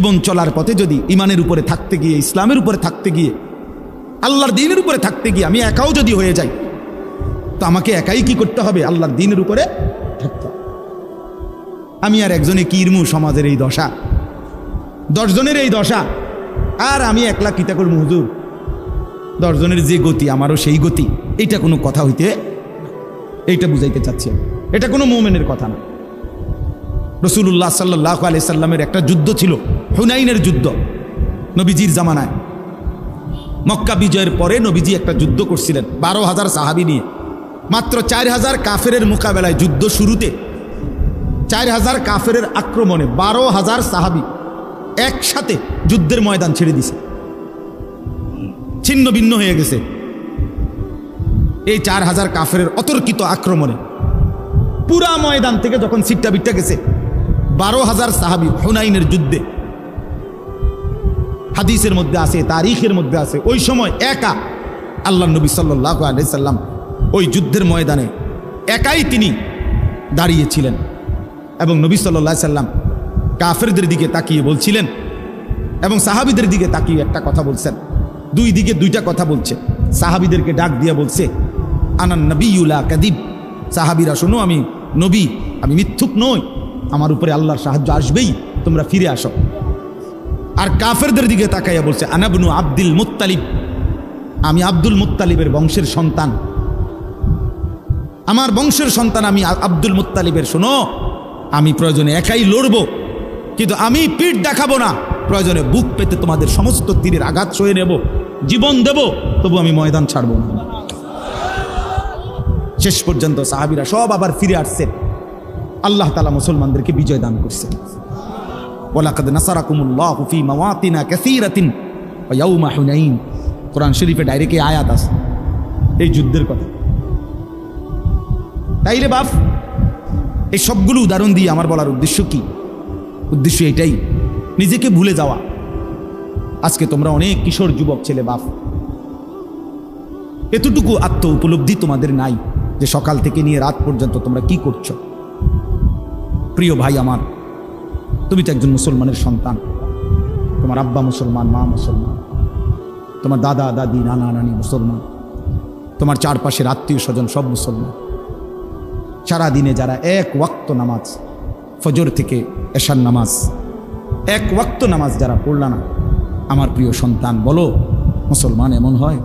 জীবন চলার পথে যদি ইমানের উপরে থাকতে গিয়ে, ইসলামের উপরে থাকতে গিয়ে, আল্লাহর দ্বীনের উপরে থাকতে গিয়ে আমি একাও যদি হয়ে যাই, তো আমাকে একাই কি করতে হবে? আল্লাহর দ্বীনের উপরে থাকতে হবে। আমি আর একজনে কি ইরমু, সমাজের এই দশা, 10 জনের এই দশা, আর আমি একলা কিতা করব হুজুর? 10 জনের যে গতি আমারও সেই গতি, এইটা কোনো কথা হইতে, এইটা বুঝাইতে চাচ্ছি। এটা কোনো মুমিনের কথা না। রাসূলুল্লাহ সাল্লাল্লাহু আলাইহি সাল্লামের একটা যুদ্ধ ছিল, হুনাইনের যুদ্ধ, নবীজির জামানায়। মক্কা বিজয়ের পরে নবীজি একটা যুদ্ধ করছিলেন 12,000 সাহাবী নিয়ে। মাত্র 4,000 কাফেরের মোকাবেলায়, যুদ্ধ শুরুতে 4,000 কাফেরের আক্রমণে 12,000 সাহাবী একসাথে যুদ্ধের ময়দান ছেড়ে দিছে, ছিন্ন ভিন্ন হয়ে গেছে। এই 4,000 কাফেরের অতর্কিত আক্রমণে পুরা ময়দান থেকে যখন সিট্টা বিট্টা গেছে, 12,000 সাহাবী হুনাইনের যুদ্ধে, হাদিসের মধ্যে আছে, তারিখের মধ্যে আছে, ওই সময় একা আল্লাহ নবী সাল্লাল্লাহু আলাইহি সাল্লাম ওই যুদ্ধের ময়দানে একাই তিনি দাঁড়িয়েছিলেন। এবং নবী সাল্লাল্লাহু আলাইহি সাল্লাম কাফেরদের দিকে তাকিয়ে বলছিলেন এবং সাহাবীদের দিকে তাকিয়ে একটা কথা বলছেন। দুই দিকে দুইটা কথা বলছে। সাহাবীদেরকে ডাক দিয়ে বলছে, আনান নবিয়্যুল লা কাযিব, সাহাবীরা শোনো, আমি নবী, আমি মিথ্যুক নই, আমার উপরে আল্লাহর সাহায্য আসবেই, তোমরা ফিরে আসো। আর কাফেরদের দিকে তাকাইয়া বলছে, আনা ইবনু আব্দুল মুত্তালিব, আমি আব্দুল মুত্তালিবের বংশের সন্তান, আমার বংশের সন্তান আমি আব্দুল মুত্তালিবের। শোনো, আমি প্রয়োজনে একাই লড়বো, কিন্তু আমি পিঠ দেখাবো না, প্রয়োজনে বুক পেতে তোমাদের সমস্ত তীরের আঘাত সয়ে নেব, জীবন দেব, তবু আমি ময়দান ছাড়ব না। শেষ পর্যন্ত সাহাবীরা সব আবার ফিরে আসছে। আল্লাহ তাআলা মুসলমানদেরকে বিজয় দান করছেন। ওয়ালাকাদ নাসারাকুমুল্লাহু ফি মাওয়াতিনা কাসীরাতিন ওয়া ইয়াউমা হুনাইন, কোরআন শরীফে ডাইরেক্ট আয়াত আছে এই যুদ্ধের কথা। তাইলে বাপ, এই সবগুলো উদাহরণ দিয়ে আমার বলার উদ্দেশ্য কি? উদ্দেশ্য এটাই, নিজেকে ভুলে যাওয়া। আজকে তোমরা অনেক কিশোর যুবক ছেলে বাপ, এতটুকু আত্ম উপলব্ধি তোমাদের নাই যে সকাল থেকে নিয়ে রাত পর্যন্ত তোমরা কি করছো। প্রিয় ভাই আমার, তুমি তো একজন মুসলমানের সন্তান, তোমার আব্বা মুসলমান, মা মুসলমান, তোমার দাদা দাদি নানা নানি মুসলমান, তোমার চারপাশের আত্মীয় স্বজন সব মুসলমান। সারাদিনে যারা এক ওয়াক্ত নামাজ, ফজর থেকে এশার নামাজ, এক ওয়াক্ত নামাজ যারা পড়লা না, আমার প্রিয় সন্তান, বলো মুসলমান এমন হয়?